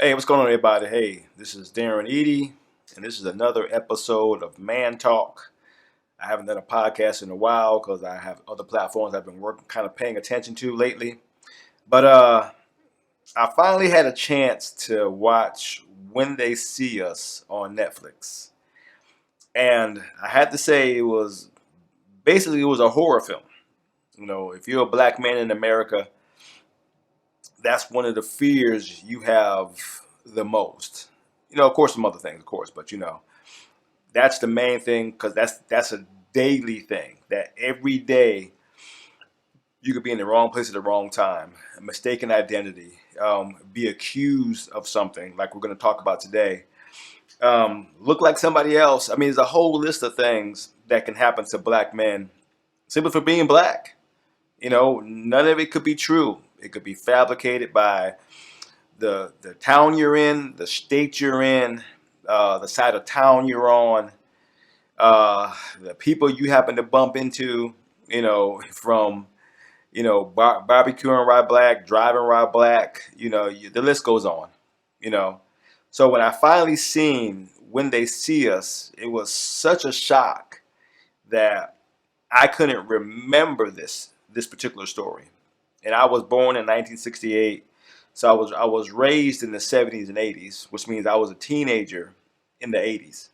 Hey, what's going on, everybody? Hey, this is Darren Eady, and this is another episode of Man Talk. I haven't done a podcast in a while because I have other platforms I've been working, kind of paying attention to lately. But I finally had a chance to watch When They See Us on Netflix, and I had to say it was a horror film. If you're a black man in America, that's one of the fears you have the most. Of course, some other things, of course, but that's the main thing because that's a daily thing that every day you could be in the wrong place at the wrong time, a mistaken identity, be accused of something like we're going to talk about today, look like somebody else. I mean, there's a whole list of things that can happen to black men simply for being black. None of it could be true. It could be fabricated by the town you're in, the state you're in, the side of town you're on, the people you happen to bump into, from barbecuing rye black, driving rye black, the list goes on, you know. So when I finally seen When They See Us, it was such a shock that I couldn't remember this particular story. And I was born in 1968, so I was raised in the 70s and 80s, which means I was a teenager in the 80s.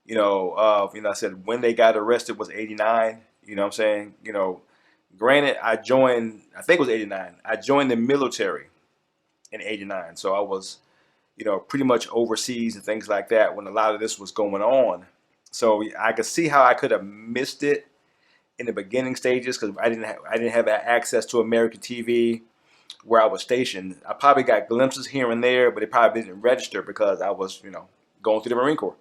I said when they got arrested was 89. You know what I'm saying? Granted, I think it was 89. I joined the military in 89. So I was, pretty much overseas and things like that when a lot of this was going on. So I could see how I could have missed it in the beginning stages because I didn't have access to American TV where I was stationed. I probably got glimpses here and there, but it probably didn't register because I was, going through the Marine Corps.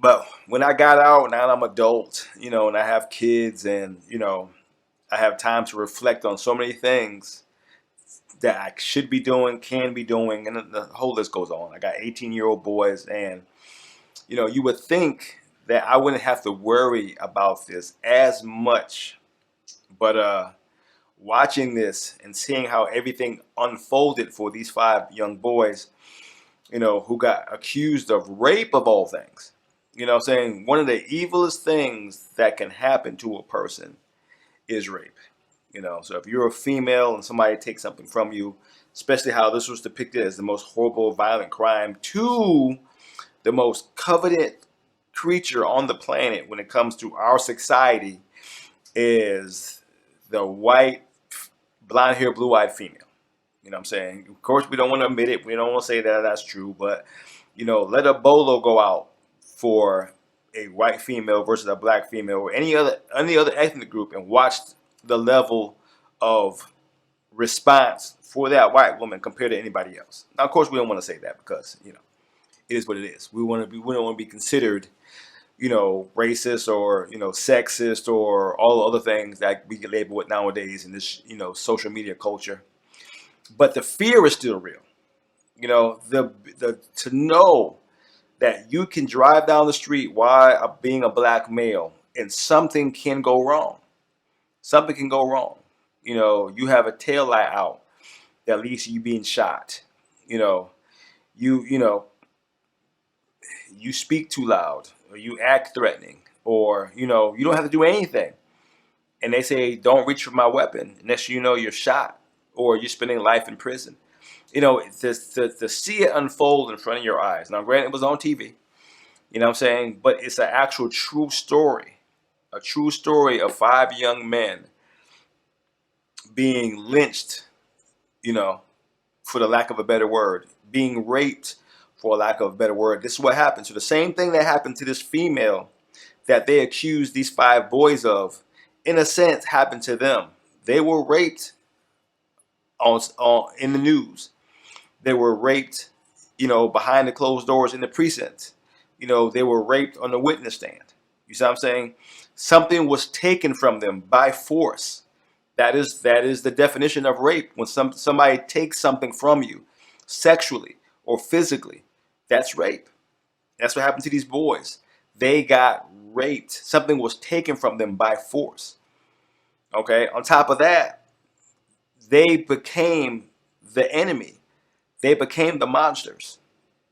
But when I got out, now I'm adult, and I have kids, and I have time to reflect on so many things that I should be doing, can be doing, and the whole list goes on. I got 18-year-old boys, and you would think that I wouldn't have to worry about this as much, but watching this and seeing how everything unfolded for these five young boys, who got accused of rape of all things. Saying one of the evilest things that can happen to a person is rape. So if you're a female and somebody takes something from you, especially how this was depicted as the most horrible, violent crime to the most coveted creature on the planet when it comes to our society is the white, blonde hair, blue eyed female. You know what I'm saying? Of course, we don't want to admit it. We don't want to say that that's true, but let a bolo go out for a white female versus a black female or any other ethnic group and watch the level of response for that white woman compared to anybody else. Now, of course, we don't want to say that because it is what it is. We don't want to be considered racist or sexist or all the other things that we get labeled with nowadays in this social media culture. But the fear is still real. The to know that you can drive down the street while being a black male and something can go wrong. Something can go wrong. You have a tail light out that leads to you being shot. You speak too loud or you act threatening or you don't have to do anything. And they say don't reach for my weapon unless you're shot or you're spending life in prison. To see it unfold in front of your eyes. Now, granted, it was on TV, you know what I'm saying? But it's an actual true story. A true story of five young men being lynched, for the lack of a better word, being raped for a lack of a better word. This is what happened. So the same thing that happened to this female that they accused these five boys of, in a sense, happened to them. They were raped in the news. They were raped, behind the closed doors in the precinct. They were raped on the witness stand. You see what I'm saying? Something was taken from them by force. That is the definition of rape. When somebody takes something from you, sexually or physically, that's rape. That's what happened to these boys. They got raped. Something was taken from them by force. Okay. On top of that, they became the enemy they became the monsters.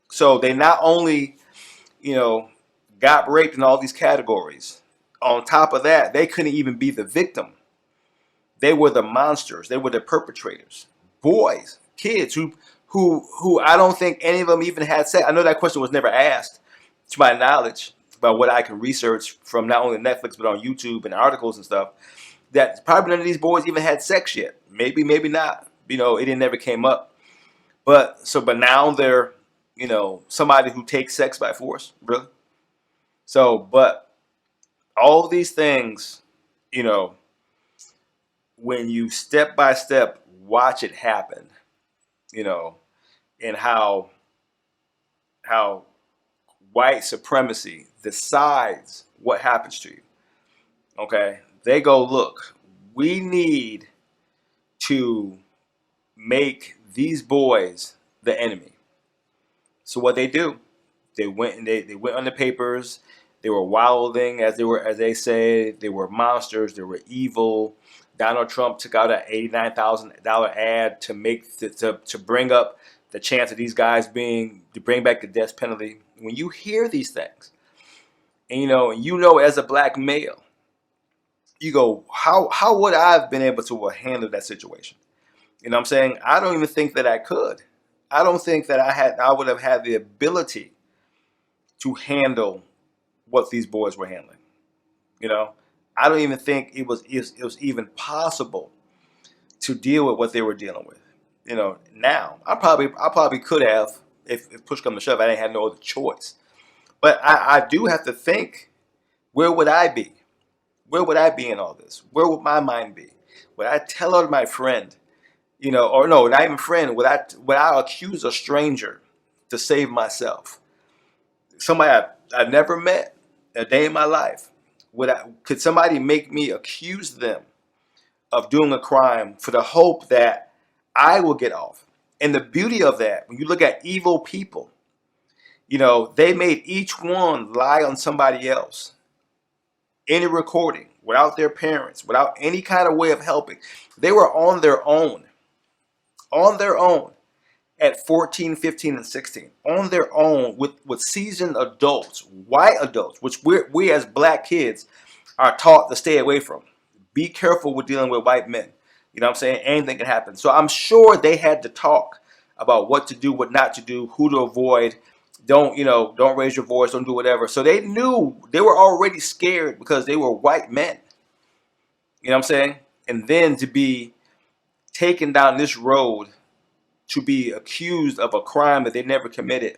So they not only, you know, got raped in all these categories. On top of that, they couldn't even be the victim. They were the monsters. They were the perpetrators. Boys, kids who I don't think any of them even had sex. I know that question was never asked, to my knowledge, about what I can research from not only Netflix but on YouTube and articles and stuff. That probably none of these boys even had sex yet. Maybe, maybe not. You know, it never came up. But now they're, you know, somebody who takes sex by force, really. So, but all these things, you know, when you step by step watch it happen, you know, and how white supremacy decides what happens to you. Okay, they go, look, we need to make these boys the enemy. So what they do, they went and they went on the papers. They were wilding, as they say, they were monsters. They were evil. Donald Trump took out an $89,000 ad to bring up the chance of these guys to bring back the death penalty. When you hear these things, and you know, as a black male, you go, how would I have been able to handle that situation? You know what I'm saying? I don't even think that I could. I don't think that I would have had the ability to handle what these boys were handling. You know, I don't even think it was even possible to deal with what they were dealing with. You know, now I probably could have, if push come to shove. I didn't have no other choice. But I do have to think, where would I be? Where would I be in all this? Where would my mind be? Would I tell on my friend? You know, or no, not even friend. Would I accuse a stranger to save myself? Somebody I've never met a day in my life. Could somebody make me accuse them of doing a crime for the hope that I will get off? And the beauty of that, when you look at evil people, you know, they made each one lie on somebody else. Any recording, without their parents, without any kind of way of helping. They were on their own. On their own. At 14, 15, and 16, on their own with seasoned adults, white adults, which we as black kids are taught to stay away from. Be careful with dealing with white men. You know what I'm saying? Anything can happen. So I'm sure they had to talk about what to do, what not to do, who to avoid. Don't raise your voice, don't do whatever. So they knew, they were already scared because they were white men. You know what I'm saying? And then to be taken down this road, to be accused of a crime that they never committed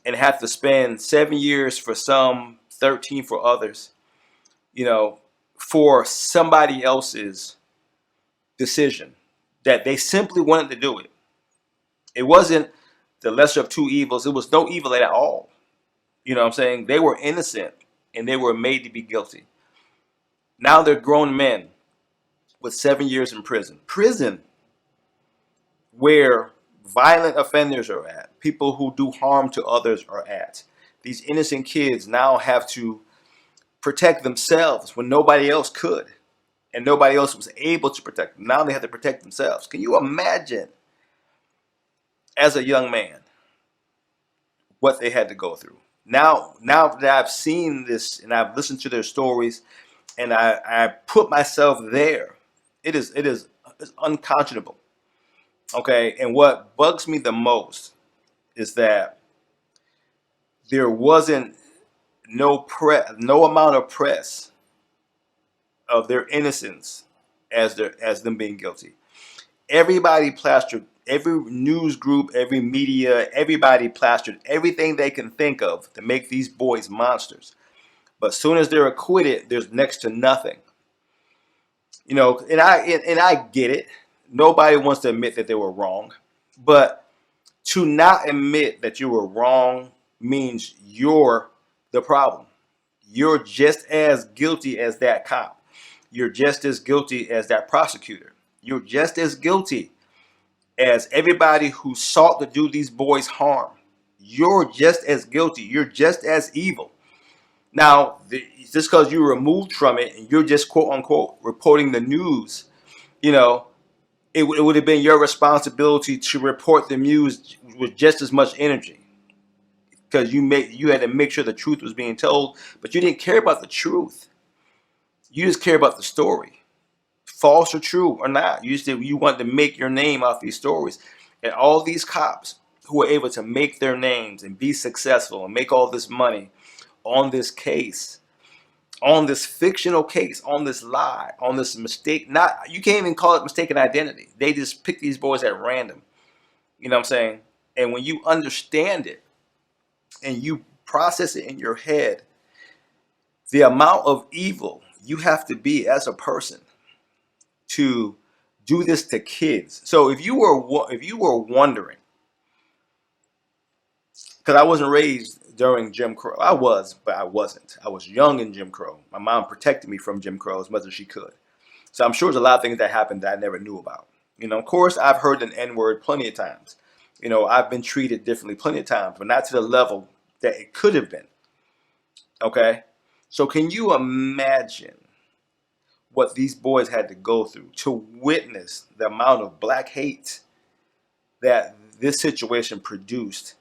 and have to spend 7 years for some, 13 for others, you know, for somebody else's decision that they simply wanted to do it. It wasn't the lesser of two evils. It was no evil at all. You know what I'm saying? They were innocent and they were made to be guilty. Now they're grown men with 7 years in prison. Prison, where violent offenders are at, people who do harm to others are at. These innocent kids now have to protect themselves when nobody else could, and nobody else was able to protect them. Now they have to protect themselves. Can you imagine, as a young man, what they had to go through? Now that I've seen this and I've listened to their stories and I put myself there, it's unconscionable. Okay, and what bugs me the most is that there wasn't no amount of press of their innocence as them being guilty. Everybody plastered, every news group, every media, everybody plastered everything they can think of to make these boys monsters. But as soon as they're acquitted, there's next to nothing. You know, and I get it. Nobody wants to admit that they were wrong, but to not admit that you were wrong means you're the problem. You're just as guilty as that cop. You're just as guilty as that prosecutor. You're just as guilty as everybody who sought to do these boys harm. You're just as guilty. You're just as evil. Now, just because you're removed from it and you're just quote unquote reporting the news, you know, it would have been your responsibility to report the news with just as much energy, because you had to make sure the truth was being told, but you didn't care about the truth. You just care about the story, false or true or not. You wanted to make your name off these stories, and all these cops who were able to make their names and be successful and make all this money on this case, on this fictional case, on this lie, on this mistake. Not, you can't even call it mistaken identity. They just pick these boys at random. You know what I'm saying? And when you understand it and you process it in your head, the amount of evil you have to be as a person to do this to kids. So if you were wondering, because I wasn't raised during Jim Crow. I was, but I wasn't. I was young in Jim Crow. My mom protected me from Jim Crow as much as she could. So I'm sure there's a lot of things that happened that I never knew about. Of course, I've heard an N-word plenty of times. I've been treated differently plenty of times, but not to the level that it could have been. Okay? So can you imagine what these boys had to go through to witness the amount of black hate that this situation produced?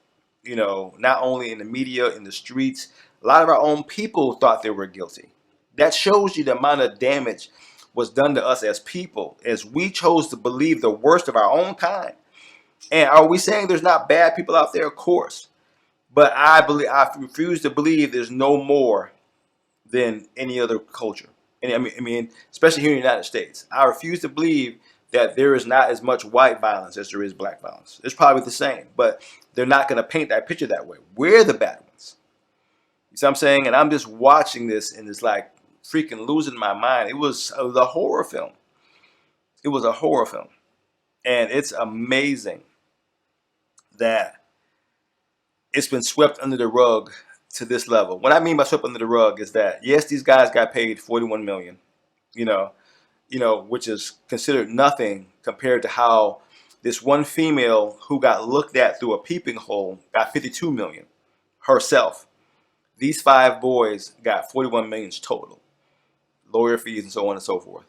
Not only in the media, in the streets, a lot of our own people thought they were guilty. That shows you the amount of damage was done to us as people, as we chose to believe the worst of our own kind. And are we saying there's not bad people out there? Of course. But I refuse to believe there's no more than any other culture. And I mean, especially here in the United States. I refuse to believe that there is not as much white violence as there is black violence. It's probably the same, but they're not going to paint that picture that way. We're the bad ones. You see what I'm saying? And I'm just watching this and it's like freaking losing my mind. It was a horror film. It was a horror film. And it's amazing that it's been swept under the rug to this level. What I mean by swept under the rug is that, yes, these guys got paid $41 million, which is considered nothing compared to how this one female who got looked at through a peeping hole got $52 million herself. These 5 boys got $41 million total, lawyer fees and so on and so forth.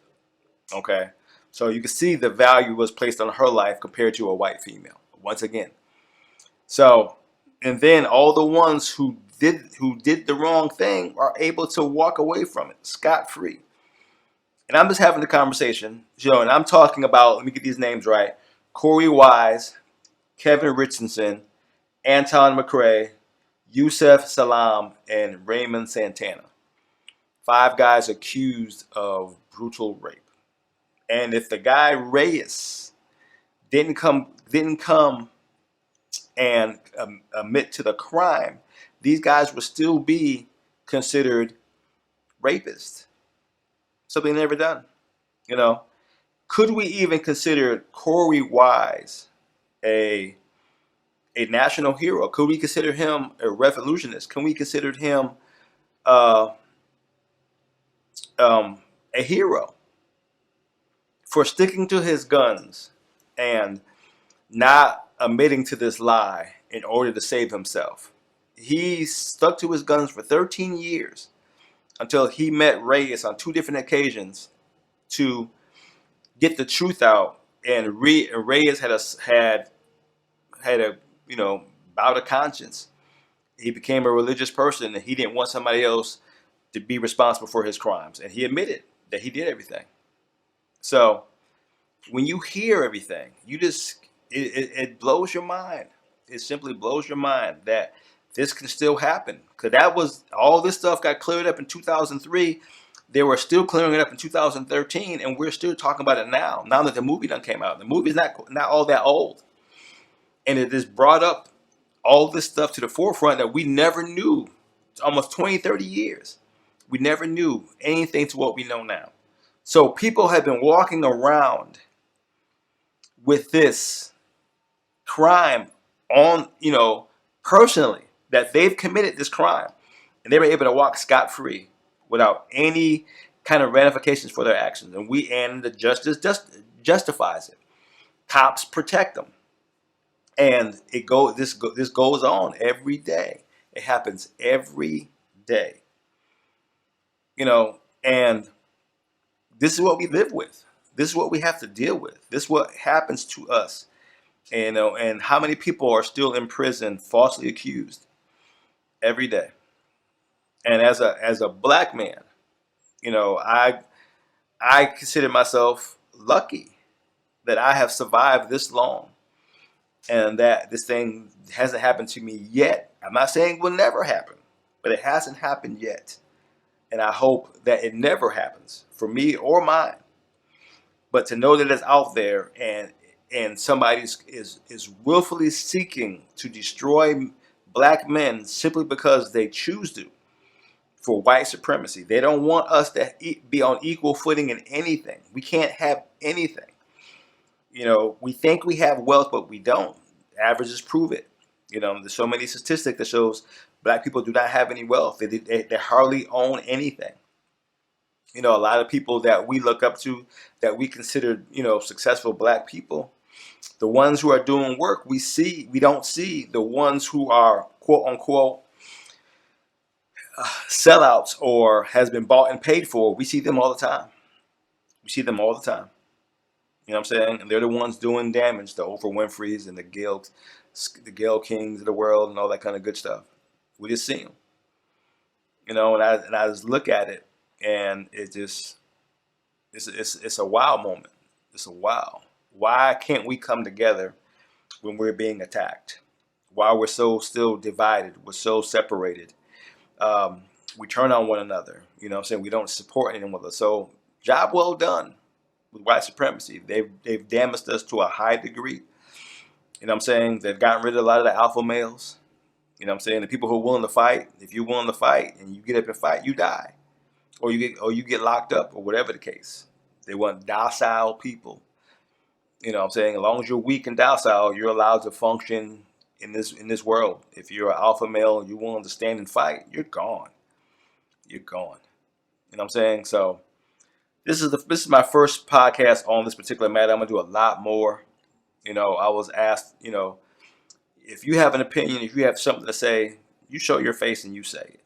Okay, so you can see the value was placed on her life compared to a white female. Once again, so and then all the ones who did the wrong thing are able to walk away from it scot-free. And I'm just having the conversation, and I'm talking about, let me get these names right: Korey Wise, Kevin Richardson, Anton McCrae, Yusef Salam, and Raymond Santana. 5 guys accused of brutal rape. And if the guy Reyes didn't come and admit to the crime, these guys would still be considered rapists. Something never done. Could we even consider Korey Wise a national hero? Could we consider him a revolutionist? Can we consider him a hero for sticking to his guns and not admitting to this lie in order to save himself? He stuck to his guns for 13 years until he met Reyes on 2 different occasions to get the truth out. And Reyes had a bout of conscience. He became a religious person, and he didn't want somebody else to be responsible for his crimes. And he admitted that he did everything. So when you hear everything, it blows your mind. It simply blows your mind that this can still happen. Because all this stuff got cleared up in 2003. They were still clearing it up in 2013, and we're still talking about it now. Now that the movie done came out, the movie's not all that old, and it has brought up all this stuff to the forefront that we never knew. It's almost 20, 30 years. We never knew anything to what we know now. So people have been walking around with this crime on, personally, that they've committed this crime, and they were able to walk scot-free without any kind of ramifications for their actions. And the justice justifies it. Cops protect them. And this goes on every day. It happens every day. And this is what we live with. This is what we have to deal with. This is what happens to us. And how many people are still in prison, falsely accused every day. And as a black man, I consider myself lucky that I have survived this long and that this thing hasn't happened to me yet. I'm not saying it will never happen, but it hasn't happened yet. And I hope that it never happens for me or mine. But to know that it's out there and somebody is willfully seeking to destroy black men simply because they choose to, for white supremacy. They don't want us to be on equal footing in anything. We can't have anything. We think we have wealth, but we don't. Averages prove it. There's so many statistics that shows black people do not have any wealth. They hardly own anything. A lot of people that we look up to, that we consider, successful black people, the ones who are doing work, we don't see the ones who are quote unquote sellouts or has been bought and paid for. We see them all the time. We see them all the time. You know what I'm saying? And they're the ones doing damage, the Oprah Winfreys and the Gail Kings of the world and all that kind of good stuff. We just see them. And I just look at it, and it's a wow moment. It's a wow. Why can't we come together when we're being attacked? Why we're so still divided? We're so separated. We turn on one another. You know what I'm saying? We don't support anyone. So job well done with white supremacy. They've damaged us to a high degree. You know what I'm saying? They've gotten rid of a lot of the alpha males. You know what I'm saying? The people who are willing to fight. If you're willing to fight and you get up and fight, you die. Or you get locked up, or whatever the case. They want docile people. You know what I'm saying? As long as you're weak and docile, you're allowed to function in this world. If you're an alpha male and you're willing to stand and fight, you're gone. You're gone. You know what I'm saying? So this is my first podcast on this particular matter. I'm gonna do a lot more. I was asked, if you have an opinion, if you have something to say, you show your face and you say it.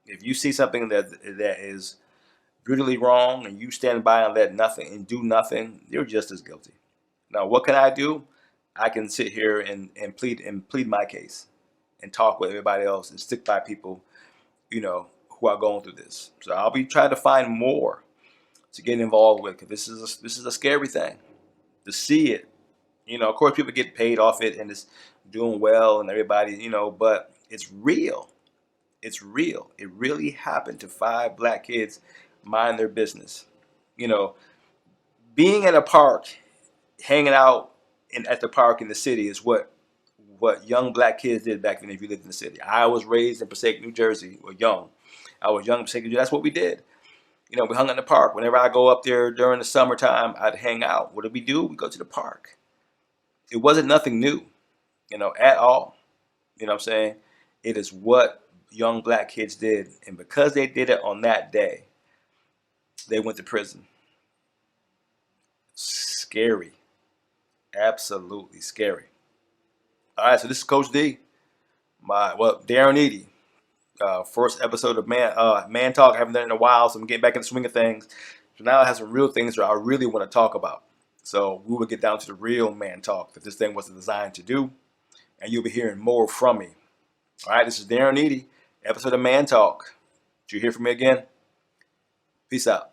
If you see something that is brutally wrong and you stand by and let nothing and do nothing, you're just as guilty. Now, what can I do? I can sit here and plead my case and talk with everybody else and stick by people, who are going through this. So I'll be trying to find more to get involved with, because this is a scary thing to see it. Of course, people get paid off it and it's doing well and everybody, but it's real. It's real. It really happened to 5 black kids mind their business. Being in a park, hanging out at the park in the city is what young black kids did back then if you lived in the city. I was raised in Passaic, New Jersey, or young. I was young in Passaic, New Jersey. That's what we did. We hung in the park. Whenever I go up there during the summertime, I'd hang out. What did we do? We go to the park. It wasn't nothing new, at all. You know what I'm saying? It is what young black kids did. And because they did it on that day, they went to prison. Scary. Absolutely scary. All right, so this is Coach D. Darren Eady. First episode of Man Talk. I haven't done it in a while, so I'm getting back in the swing of things. So now I have some real things that I really want to talk about. So we will get down to the real man talk that this thing was designed to do, and you'll be hearing more from me. All right, this is Darren Eady, episode of Man Talk. Did you hear from me again? Peace out.